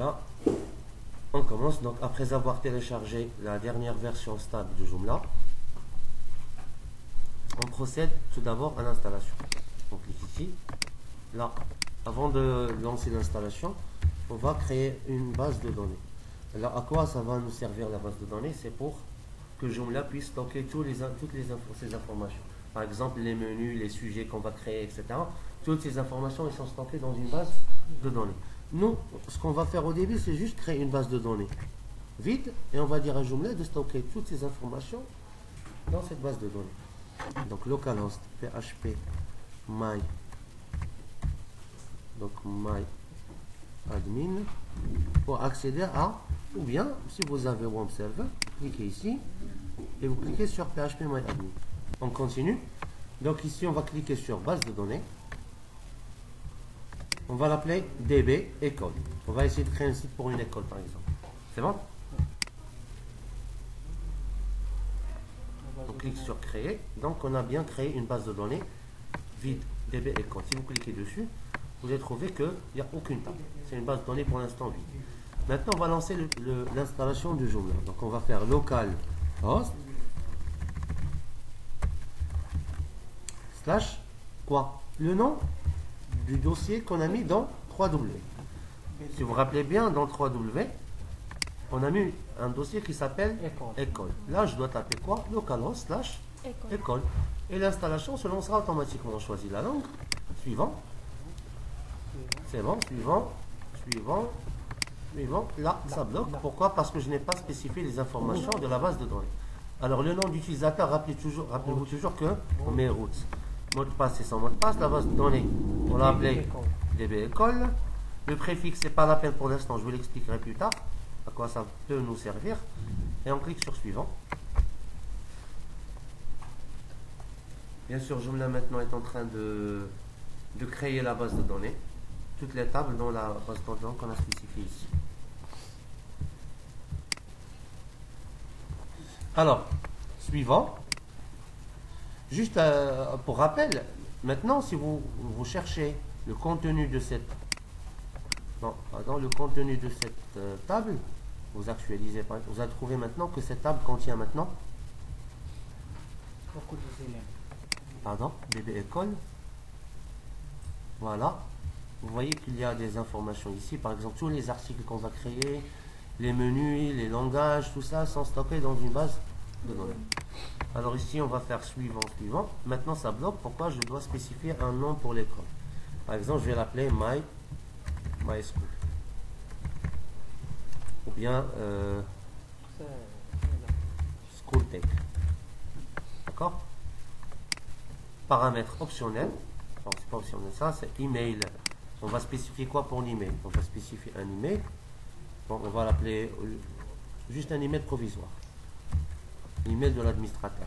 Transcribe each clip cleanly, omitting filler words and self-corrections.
Voilà, on commence. Donc après avoir téléchargé la dernière version stable de Joomla, on procède tout d'abord à l'installation. On clique ici. Là, avant de lancer l'installation, on va créer une base de données. Alors à quoi ça va nous servir la base de données? C'est pour que Joomla puisse stocker ces informations. Par exemple, les menus, les sujets qu'on va créer, etc. Toutes ces informations elles sont stockées dans une base de données. Nous, ce qu'on va faire au début, c'est juste créer une base de données vide et on va dire à Joomla de stocker toutes ces informations dans cette base de données. Donc localhost php my admin pour accéder à, ou bien si vous avez web server, cliquez ici et vous cliquez sur php my admin. On continue. Donc ici on va cliquer sur base de données. On va l'appeler DB école. On va essayer de créer un site pour une école par exemple. C'est bon? On clique sur créer. Donc on a bien créé une base de données vide DB école. Si vous cliquez dessus, vous allez trouver qu'il n'y a aucune table. C'est une base de données pour l'instant vide. Maintenant on va lancer l'installation du Joomla. Donc on va faire localhost slash quoi? Le nom du dossier qu'on a mis dans 3W. Si vous vous rappelez bien, dans 3W, on a mis un dossier qui s'appelle école. Là, je dois taper quoi? Localhost slash école. Et l'installation se lancera automatiquement. On choisit la langue. Suivant. C'est bon. Suivant. Là, ça bloque. Pourquoi? Parce que je n'ai pas spécifié les informations de la base de données. Alors, le nom d'utilisateur, rappelez-vous toujours que on met root. Mot de passe, c'est son mot de passe. La base de données, on l'a appelé DB école. Le préfixe, c'est pas la peine pour l'instant. Je vous l'expliquerai plus tard à quoi ça peut nous servir. Et on clique sur suivant. Bien sûr, Joomla maintenant est en train de créer la base de données. Toutes les tables dans la base de données qu'on a spécifiée ici. Alors, suivant. Juste pour rappel, maintenant, si vous cherchez le contenu de cette, table, vous actualisez, vous allez trouver maintenant que cette table contient maintenant beaucoup d'éléments. Pardon, DB école. Voilà. Vous voyez qu'il y a des informations ici, par exemple tous les articles qu'on va créer, les menus, les langages, tout ça sont stockés dans une base de données. Alors ici, on va faire suivant. Maintenant, ça bloque. Pourquoi? Je dois spécifier un nom pour l'école. Par exemple, je vais l'appeler My School. Ou bien School Tech. D'accord? Paramètres optionnels. Non, c'est pas optionnel. Ça, c'est email. On va spécifier quoi pour l'email? On va spécifier un email. Bon, on va l'appeler juste un email provisoire. Email de l'administrateur.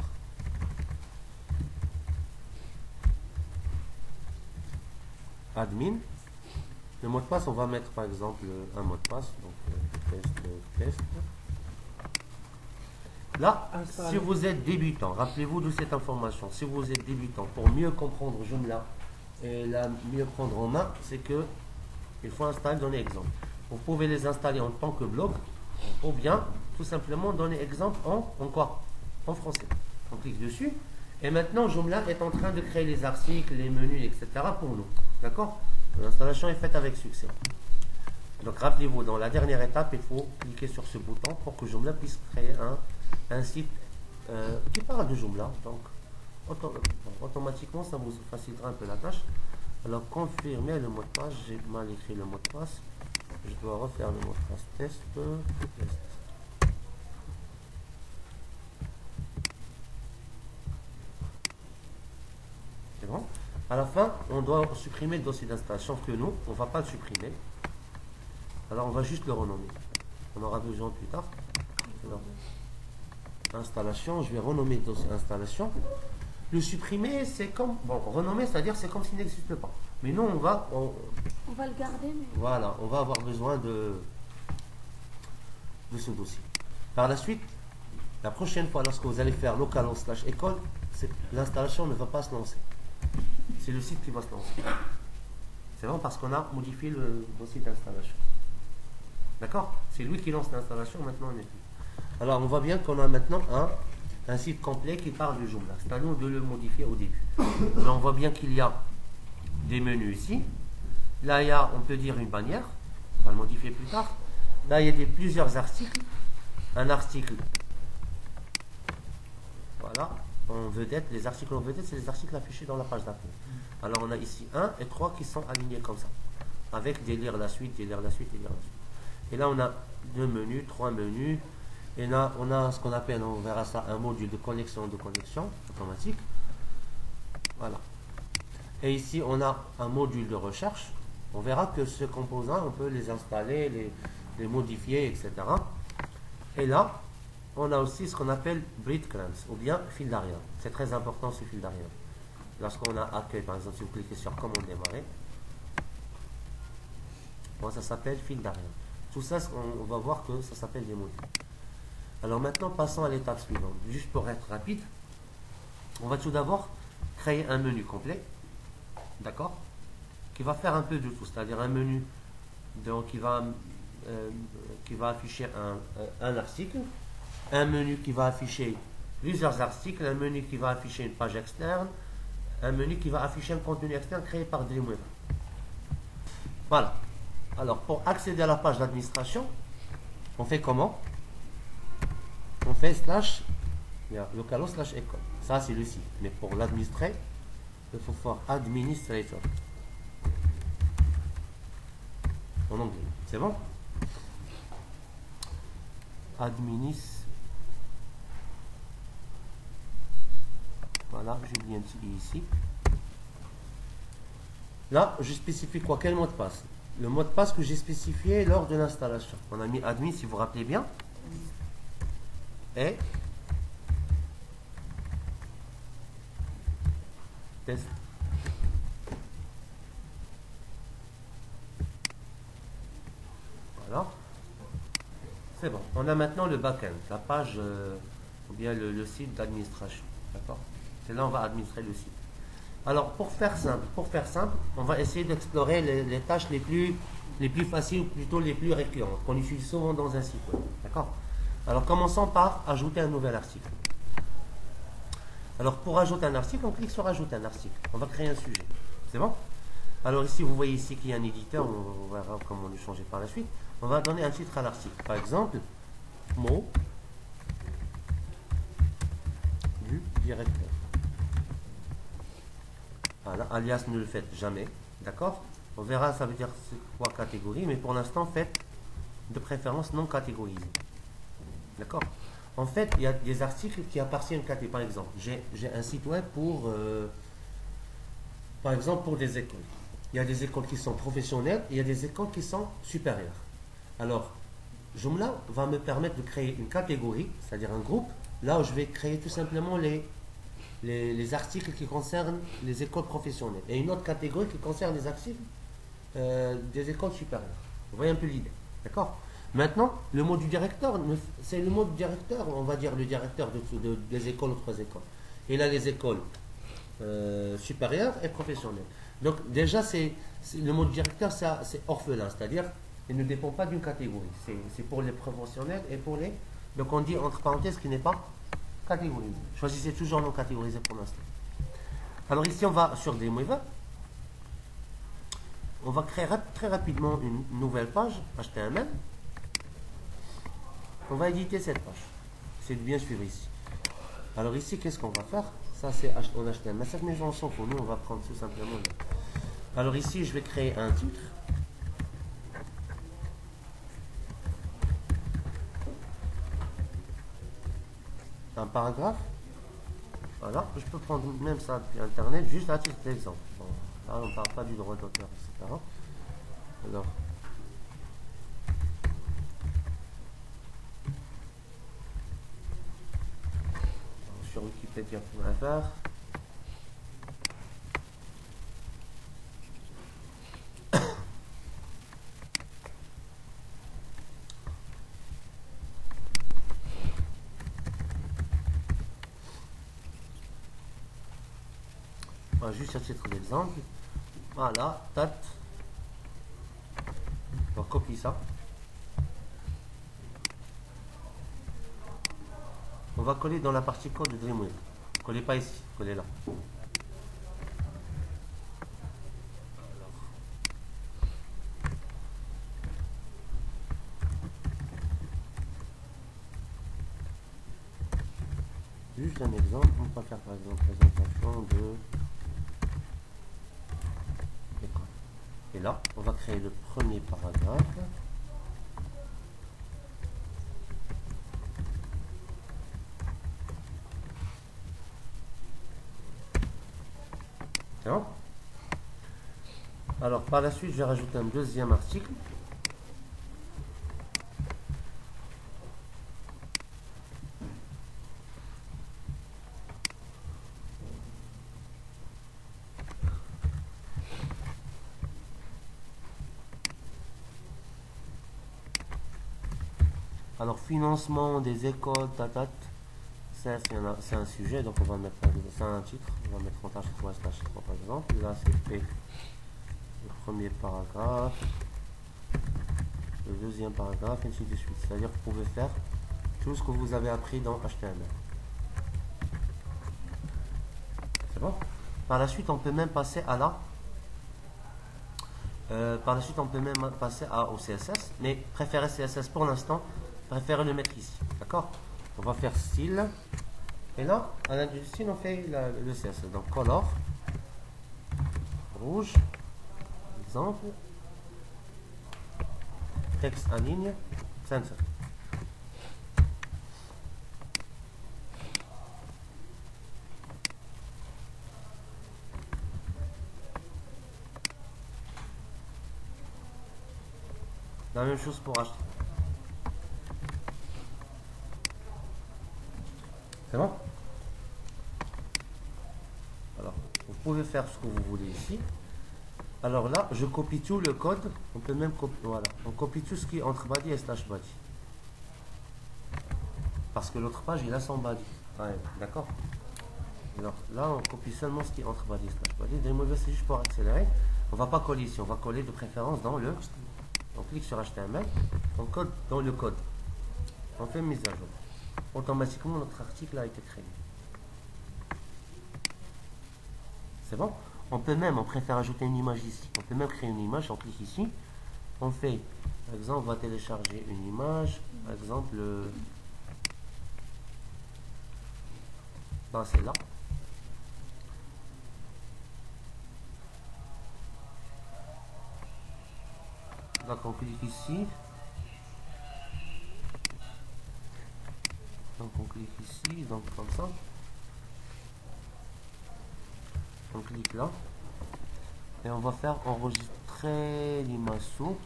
Admin. Le mot de passe, on va mettre par exemple un mot de passe. Donc test. Là, si vous êtes débutant, rappelez-vous de cette information. Si vous êtes débutant, pour mieux comprendre Joomla et la mieux prendre en main, c'est que il faut installer donner exemple. Vous pouvez les installer en tant que bloc ou bien tout simplement donner exemple en quoi? En français. On clique dessus et maintenant Joomla est en train de créer les articles, les menus, etc. pour nous. D'accord? L'installation est faite avec succès. Donc rappelez-vous, dans la dernière étape, il faut cliquer sur ce bouton pour que Joomla puisse créer un site qui parle de Joomla. Donc automatiquement, ça vous facilitera un peu la tâche. Alors confirmer le mot de passe. J'ai mal écrit le mot de passe. Je dois refaire le mot de passe test. C'est bon. À la fin, on doit supprimer le dossier d'installation que nous, on ne va pas le supprimer. Alors on va juste le renommer. On aura besoin plus tard. Alors, installation, je vais renommer le dossier installation. Le supprimer, c'est comme... Bon, renommer, c'est-à-dire c'est comme s'il n'existe pas. Mais nous, on va le garder. Mais... Voilà, on va avoir besoin de ce dossier. Par la suite, la prochaine fois, lorsque vous allez faire localhost slash école, l'installation ne va pas se lancer. C'est le site qui va se lancer. C'est vraiment parce qu'on a modifié le dossier d'installation. D'accord? C'est lui qui lance l'installation, maintenant on est plus. Alors on voit bien qu'on a maintenant un site complet qui parle du Joomla. C'est à nous de le modifier au début. Alors on voit bien qu'il y a des menus ici. Là il y a, on peut dire, une bannière. On va le modifier plus tard. Là il y a plusieurs articles. Un article, voilà, en vedette. Les articles en vedette, c'est les articles affichés dans la page d'accueil. Alors on a ici 1 et 3 qui sont alignés comme ça, avec des lire la suite, des lire la suite et lire la suite. Et là on a 2 menus, 3 menus. Et là on a ce qu'on appelle, on verra ça, un module de connexion automatique. Voilà. Et ici on a un module de recherche. On verra que ce composant, on peut les installer, les modifier, etc. Et là, on a aussi ce qu'on appelle breadcrumbs, ou bien fil d'Ariane. C'est très important ce fil d'Ariane. Lorsqu'on a accueil, par exemple, si vous cliquez sur comment démarrer, bon, ça s'appelle fil d'Ariane. Tout ça, on va voir que ça s'appelle des modules. Alors maintenant, passons à l'étape suivante. Juste pour être rapide, on va tout d'abord créer un menu complet, d'accord, qui va faire un peu de tout, c'est-à-dire un menu donc, qui va afficher un article, un menu qui va afficher plusieurs articles, un menu qui va afficher une page externe, un menu qui va afficher un contenu externe créé par Dreamweaver. Voilà. Alors, pour accéder à la page d'administration, on fait comment? On fait /localhost/école. Ça, c'est le site. Mais pour l'administrer, il faut faire administrator. En anglais. C'est bon? Voilà, j'ai oublié un petit i ici. Là, je spécifie quoi? Quel mot de passe? Le mot de passe que j'ai spécifié lors de l'installation. On a mis admin, si vous vous rappelez bien. Et test. Voilà. C'est bon. On a maintenant le backend, la page ou bien le site d'administration. D'accord? C'est là on va administrer le site. Alors pour faire simple, on va essayer d'explorer les tâches les plus faciles ou plutôt les plus récurrentes qu'on utilise souvent dans un site web. D'accord? Alors commençons par ajouter un nouvel article. Alors pour ajouter un article, on clique sur ajouter un article. On va créer un sujet. C'est bon? Alors ici, vous voyez ici qu'il y a un éditeur, on verra comment le changer par la suite. On va donner un titre à l'article. Par exemple, mot du directeur. Voilà, alias ne le faites jamais. D'accord? On verra, ça veut dire c'est quoi catégorie, mais pour l'instant, faites de préférence non catégorisé. D'accord? En fait, il y a des articles qui appartiennent à une catégorie. Par exemple, j'ai un site web pour, par exemple, pour des écoles. Il y a des écoles qui sont professionnelles et il y a des écoles qui sont supérieures. Alors, Joomla va me permettre de créer une catégorie, c'est-à-dire un groupe, là où je vais créer tout simplement les articles qui concernent les écoles professionnelles. Et une autre catégorie qui concerne les articles des écoles supérieures. Vous voyez un peu l'idée. D'accord? Maintenant, le mot du directeur, c'est le mot du directeur, on va dire le directeur des écoles, autres écoles. Et là, les écoles supérieures et professionnelles. Donc déjà, le mot directeur, c'est orphelin, c'est-à-dire il ne dépend pas d'une catégorie. C'est pour les professionnels et pour les... Donc on dit entre parenthèses qu'il n'est pas catégorisé. Choisissez toujours non catégorisé pour l'instant. Alors ici, on va sur Dreamweaver. On va créer très rapidement une nouvelle page HTML. On va éditer cette page. C'est bien suivre ici. Alors ici, qu'est-ce qu'on va faire? Ça, c'est en HTML. Cette maison, on s'en fout. Nous, on va prendre tout simplement. Alors ici, je vais créer un titre. Un paragraphe. Voilà. Je peux prendre même ça depuis Internet, juste à titre d'exemple. Bon, là, on ne parle pas du droit d'auteur, etc. Alors, sur Wikipédia.fr. Juste à titre d'exemple. Voilà, date. On copie ça. va coller dans la partie code de Dreamweaver. Collez pas ici, collez là. Juste un exemple, on va faire par exemple présentation de l'école. Et là, on va créer le premier paragraphe. C'est bon? Alors par la suite, je vais rajouter un deuxième article. Alors, financement des écoles, tatat, ça c'est un sujet, donc on va mettre c'est un titre, on va mettre montage 3 slash 3 par exemple. Là, c'est fait le premier paragraphe, le deuxième paragraphe, et ainsi de suite. C'est-à-dire que vous pouvez faire tout ce que vous avez appris dans HTML. C'est bon? Par la suite, on peut même passer à au CSS, mais préférez CSS pour l'instant. Préférez le mettre ici, d'accord? On va faire style, et là, à l'intérieur du style, on fait le CSS. Donc, color, rouge, exemple, texte en ligne, center. La même chose pour acheter. C'est bon? Alors, vous pouvez faire ce que vous voulez ici. Alors là, je copie tout le code. On peut même copier, voilà. On copie tout ce qui est entre body et slash body. Parce que l'autre page, il a son body. Ouais, d'accord? Alors là, on copie seulement ce qui est entre body et slash body. Dreamweaver, c'est juste pour accélérer. On va pas coller ici. On va coller de préférence dans le... On clique sur HTML. On code dans le code. On fait mise à jour. Automatiquement, notre article a été créé. C'est bon? On préfère ajouter une image ici. On peut même créer une image, on clique ici. On fait, par exemple, on va télécharger une image. Par exemple, c'est là. Donc on clique ici. Donc on clique ici, donc comme ça. On clique là. Et on va faire enregistrer l'image sous.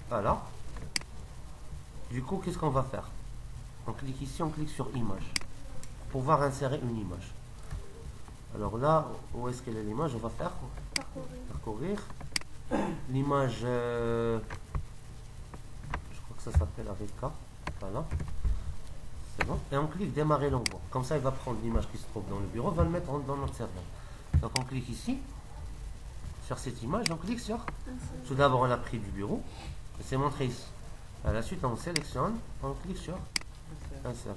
Voilà. Du coup, qu'est-ce qu'on va faire? On clique ici, on clique sur image. Pour pouvoir insérer une image. Alors là, où est-ce qu'elle est l'image? On va faire parcourir. L'image, je crois que ça s'appelle avec K. Voilà. C'est bon. Et on clique démarrer l'envoi. Comme ça, il va prendre l'image qui se trouve dans le bureau, va le mettre dans notre serveur. Donc on clique ici, sur cette image, on clique sur. Tout d'abord, on a pris du bureau. Et c'est montré ici. À la suite, on sélectionne, on clique sur insérer.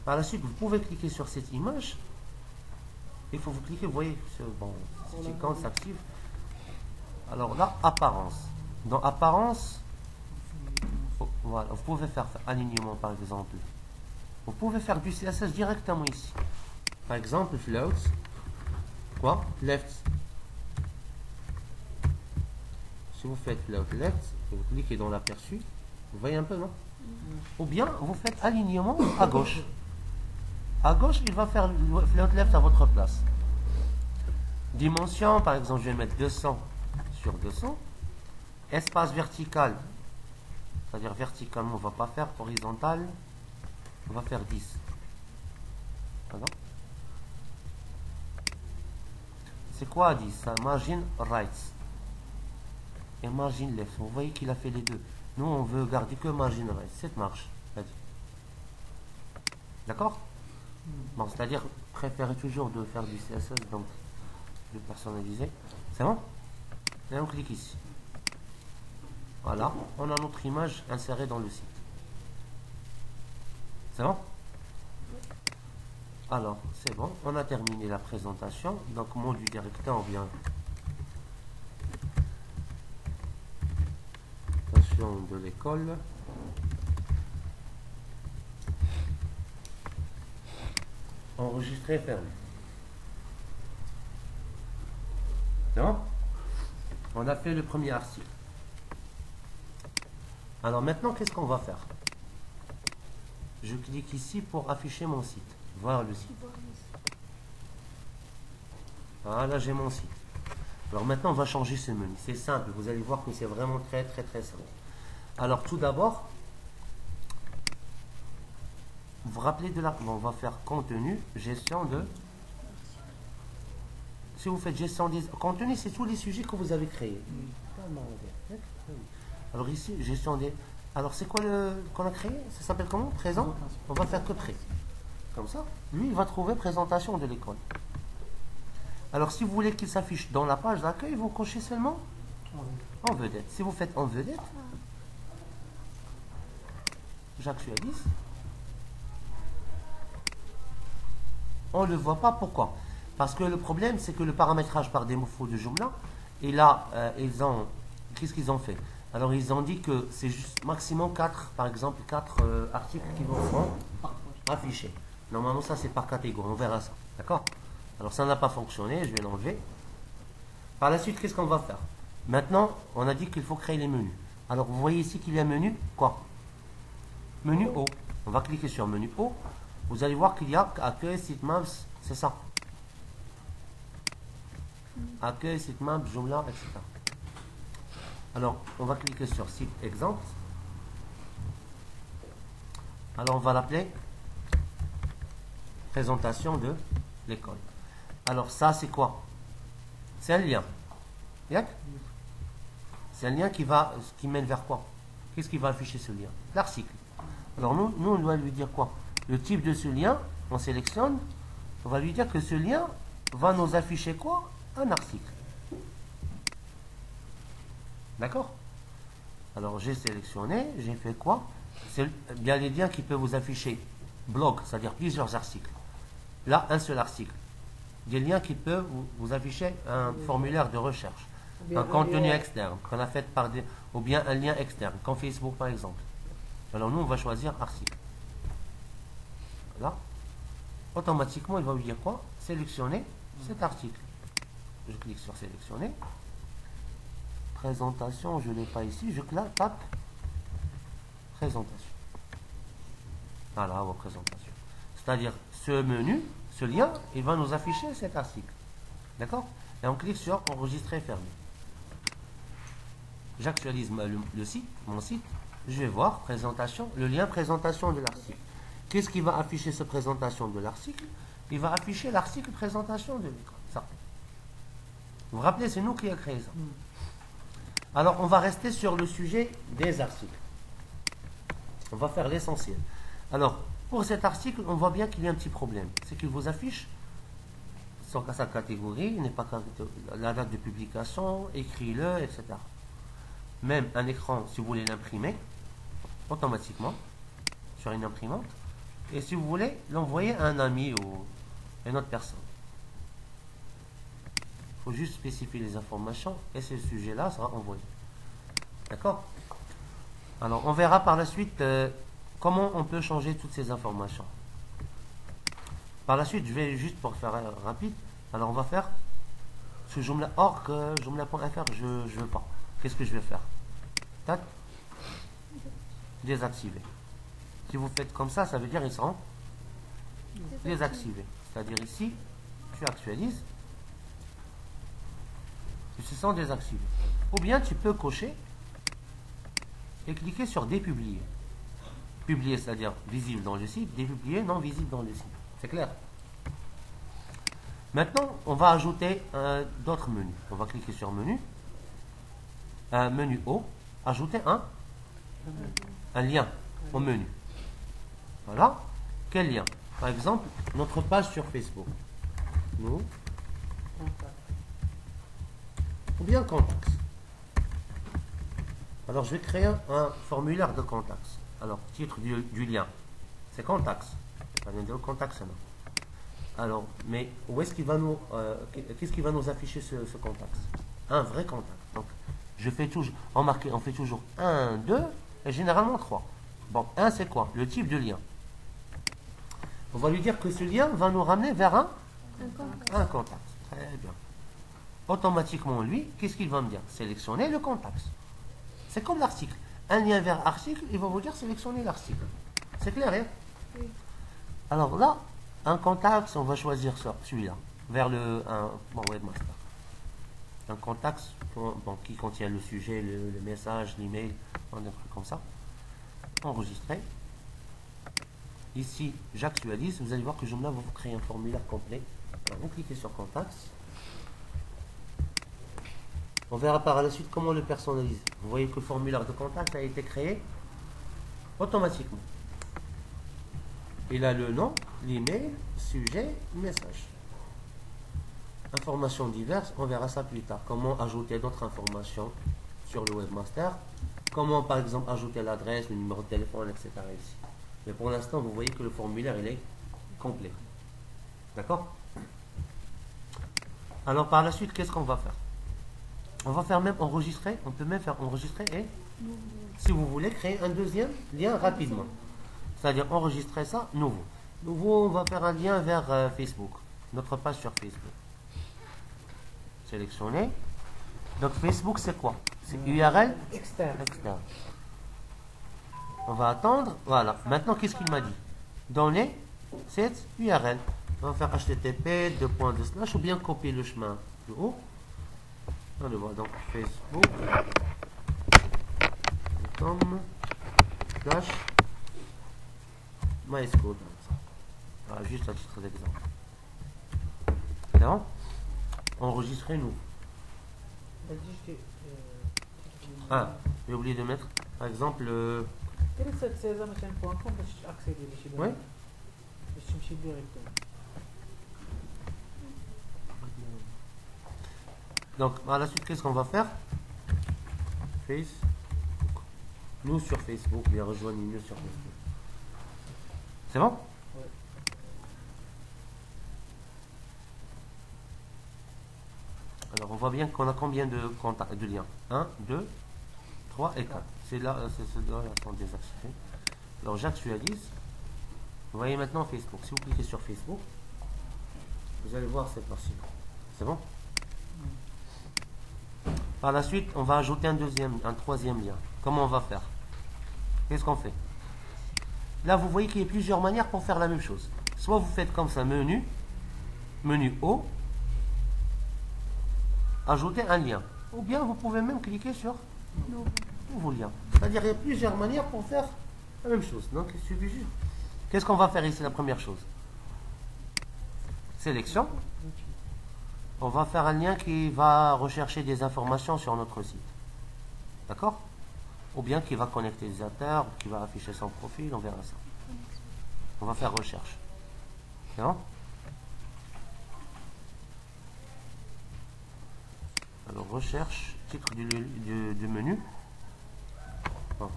Par la suite, vous pouvez cliquer sur cette image. Il faut vous cliquer, vous voyez, bon, cette icône s'active. Alors là, apparence. Dans apparence, voilà, vous pouvez faire alignement par exemple. Vous pouvez faire du CSS directement ici. Par exemple, float, quoi? Left. Si vous faites float left, vous cliquez dans l'aperçu, vous voyez un peu, non? Ou bien vous faites alignement à gauche. À gauche, il va faire le float left à votre place. Dimension, par exemple, je vais mettre 200 sur 200. Espace vertical, c'est-à-dire verticalement, on ne va pas faire horizontal, on va faire 10. Voilà. C'est quoi 10? C'est margin right et margin left. Vous voyez qu'il a fait les deux. Nous, on veut garder que margin right. Cette marche. D'accord? Bon, c'est-à-dire, préférez toujours de faire du CSS, donc de personnaliser. C'est bon? Et on clique ici. Voilà, on a notre image insérée dans le site. C'est bon? Alors, c'est bon, on a terminé la présentation. Donc, mot du directeur vient. Présentation de l'école. Enregistrer, fermé. Non? On a fait le premier article. Alors maintenant, qu'est-ce qu'on va faire? Je clique ici pour afficher mon site. Voir le site. Voilà, j'ai mon site. Alors maintenant, on va changer ce menu. C'est simple, vous allez voir que c'est vraiment très simple. Alors tout d'abord, vous vous rappelez de la... On va faire contenu, gestion de... Si vous faites gestion des... Contenu, c'est tous les sujets que vous avez créés. Alors ici, gestion des... Alors c'est quoi le qu'on a créé? Ça s'appelle comment? Présent? On va faire que prêt. Comme ça. Lui, il va trouver présentation de l'école. Alors si vous voulez qu'il s'affiche dans la page d'accueil, vous cochez seulement en vedette. Si vous faites en vedette, j'actualise. On ne le voit pas. Pourquoi? Parce que le problème, c'est que le paramétrage par défaut de Joomla, et là, qu'est-ce qu'ils ont fait? Alors, ils ont dit que c'est juste maximum 4, par exemple, 4 articles qui vont afficher. Normalement, ça, c'est par catégorie. On verra ça. D'accord? Alors, ça n'a pas fonctionné. Je vais l'enlever. Par la suite, qu'est-ce qu'on va faire? Maintenant, on a dit qu'il faut créer les menus. Alors, vous voyez ici qu'il y a un menu. Quoi? Menu haut. On va cliquer sur menu haut. Vous allez voir qu'il y a accueil, sitemap, c'est ça. Accueil, sitemap, Joomla, etc. Alors, on va cliquer sur site exemple. Alors, on va l'appeler présentation de l'école. Alors, ça, c'est quoi? C'est un lien. C'est un lien qui mène vers quoi? Qu'est-ce qui va afficher ce lien? L'article. Alors, nous, on doit lui dire quoi? Le type de ce lien, on sélectionne. On va lui dire que ce lien va nous afficher quoi? Un article. D'accord? Alors, j'ai sélectionné, j'ai fait quoi? C'est bien les liens qui peuvent vous afficher blog, c'est-à-dire plusieurs articles. Là, un seul article. Des liens qui peuvent vous afficher un formulaire de recherche, un contenu externe qu'on a fait par des, ou bien un lien externe, comme Facebook par exemple. Alors nous, on va choisir article. Là, automatiquement, il va vous dire quoi? Sélectionner cet article. Je clique sur sélectionner. Présentation, je ne l'ai pas ici. Je tape présentation. Voilà, vos présentations. C'est-à-dire, ce menu, ce lien, il va nous afficher cet article. D'accord? Et on clique sur enregistrer, fermer. J'actualise le site, mon site. Je vais voir présentation, le lien présentation de l'article. Qu'est-ce qui va afficher cette présentation de l'article? Il va afficher l'article présentation de l'école. Ça. Vous vous rappelez, c'est nous qui avons créé ça. Alors, on va rester sur le sujet des articles. On va faire l'essentiel. Alors, pour cet article, on voit bien qu'il y a un petit problème. C'est qu'il vous affiche sa catégorie, il n'est pas la date de publication, écris-le, etc. Même un écran, si vous voulez l'imprimer, automatiquement, sur une imprimante. Et si vous voulez l'envoyer à un ami ou à une autre personne. Il faut juste spécifier les informations et ce sujet-là sera envoyé. D'accord? Alors, on verra par la suite comment on peut changer toutes ces informations. Par la suite, je vais juste pour faire rapide. Alors, on va faire ce Joomla org, Joomla.fr, je ne veux pas. Qu'est-ce que je vais faire? Tac. Désactiver. Si vous faites comme ça, ça veut dire qu'ils seront désactivés. C'est-à-dire ici, tu actualises. Ils se sont désactivés. Ou bien tu peux cocher et cliquer sur dépublier. Publier, c'est-à-dire visible dans le site, dépublier, non visible dans le site. C'est clair? Maintenant, on va ajouter d'autres menus. On va cliquer sur menu. Un menu haut. Ajouter un lien au menu. Voilà. Quel lien? Par exemple, notre page sur Facebook. Nous. Ou bien contacts. Alors, je vais créer un formulaire de contact. Alors, titre du lien, c'est contact. Ça vient de contact, ça, non? Alors, mais où est-ce qu'il va nous, qu'est-ce qui va nous afficher ce contact? Un vrai contact. Donc, je fais toujours, remarquez, on fait toujours 1, 2 et généralement 3. Bon, 1 c'est quoi? Le type de lien. On va lui dire que ce lien va nous ramener vers un contact. Très bien. Automatiquement, lui, qu'est-ce qu'il va me dire? Sélectionner le contact. C'est comme l'article. Un lien vers article, il va vous dire sélectionner l'article. C'est clair, hein? Oui. Alors là, un contact, on va choisir celui-là, vers bon, webmaster. Un contact bon, qui contient le sujet, le message, l'email, un truc comme ça. Enregistrer. Ici, j'actualise. Vous allez voir que Joomla va vous créer un formulaire complet. Alors, vous cliquez sur contact. On verra par la suite comment le personnaliser. Vous voyez que le formulaire de contact a été créé automatiquement. Il a le nom, l'email, sujet, message. Informations diverses, on verra ça plus tard. Comment ajouter d'autres informations sur le webmaster. Comment par exemple ajouter l'adresse, le numéro de téléphone, etc. ici. Mais pour l'instant, vous voyez que le formulaire, il est complet. D'accord? Alors par la suite, qu'est-ce qu'on va faire? On va faire même enregistrer. On peut même faire enregistrer et, si vous voulez, créer un deuxième lien rapidement. C'est-à-dire enregistrer ça, nouveau. Nouveau, on va faire un lien vers Facebook. Notre page sur Facebook. Sélectionner. Donc Facebook, c'est quoi? C'est URL Externe. externe. On va attendre. Voilà. Maintenant, qu'est-ce qu'il m'a dit? Donner cette URL. On va faire http ou bien copier le chemin de haut. On le voit donc facebook.com slash MySQL. Voilà, juste à titre d'exemple. D'accord? Enregistrez-nous. Ah, j'ai oublié de mettre, par exemple, oui. Donc, par la suite, qu'est-ce qu'on va faire? Facebook. Nous sur Facebook, bien rejoignez-nous sur Facebook. C'est bon? Oui. Alors, on voit bien qu'on a combien de contacts, de liens? 1, 2, 3 et 4. C'est là, ceux-là sont désactivés. Alors, j'actualise. Vous voyez maintenant Facebook. Si vous cliquez sur Facebook, vous allez voir cette partie-là. C'est bon? Par la suite, on va ajouter un troisième lien. Comment on va faire? Qu'est-ce qu'on fait? Là, vous voyez qu'il y a plusieurs manières pour faire la même chose. Soit vous faites comme ça, menu haut, ajouter un lien. Ou bien vous pouvez même cliquer sur nouveau lien. C'est-à-dire qu'il y a plusieurs manières pour faire la même chose. Donc, il suffit juste. Qu'est-ce qu'on va faire ici, la première chose? Sélection. On va faire un lien qui va rechercher des informations sur notre site. D'accord? Ou bien qui va connecter les utilisateurs, qui va afficher son profil, on verra ça. On va faire recherche. Non? Alors, recherche, titre du menu. Bon.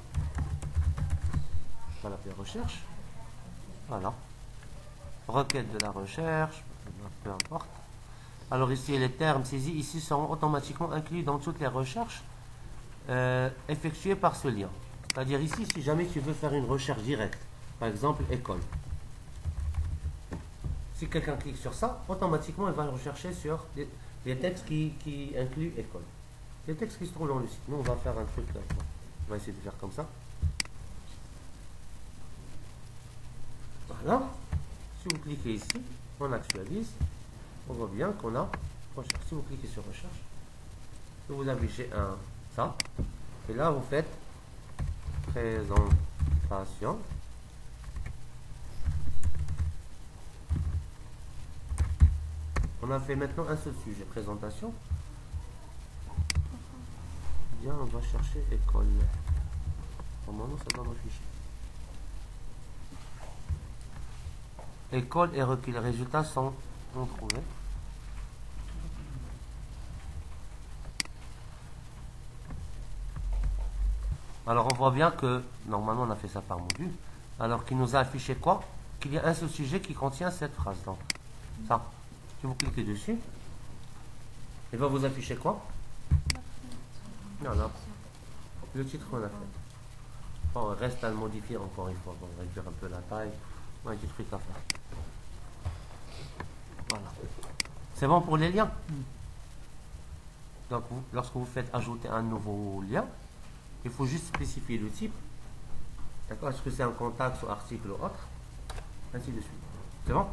On va l'appeler recherche. Voilà. Requête de la recherche, peu importe. Alors ici, les termes saisis ici seront automatiquement inclus dans toutes les recherches effectuées par ce lien. C'est-à-dire ici, si jamais tu veux faire une recherche directe, par exemple école, si quelqu'un clique sur ça, automatiquement il va rechercher sur les textes qui incluent école. Les textes qui se trouvent dans le site. Nous, on va faire un truc là. On va essayer de faire comme ça. Voilà. Si vous cliquez ici, on actualise. On voit bien qu'on a recherche. Si vous cliquez sur recherche, vous affichez ça. Et là, vous faites présentation. On a fait maintenant un seul sujet, présentation. Bien, on va chercher école. Normalement, ça doit m'afficher. École et requis. Les résultats sont trouvés. Alors on voit bien que, normalement on a fait ça par module, alors qu'il nous a affiché quoi? Qu'il y a un seul sujet qui contient cette phrase. Donc, ça, si vous cliquez dessus, il va vous afficher quoi? Non, non, le titre qu'on a fait. Bon, il reste à le modifier encore une fois. On va réduire un peu la taille. Ouais, du truc à faire. Voilà. C'est bon pour les liens? Donc, lorsque vous faites ajouter un nouveau lien, il faut juste spécifier le type. D'accord? Est-ce que c'est un contact ou article ou autre? Ainsi de suite. C'est bon?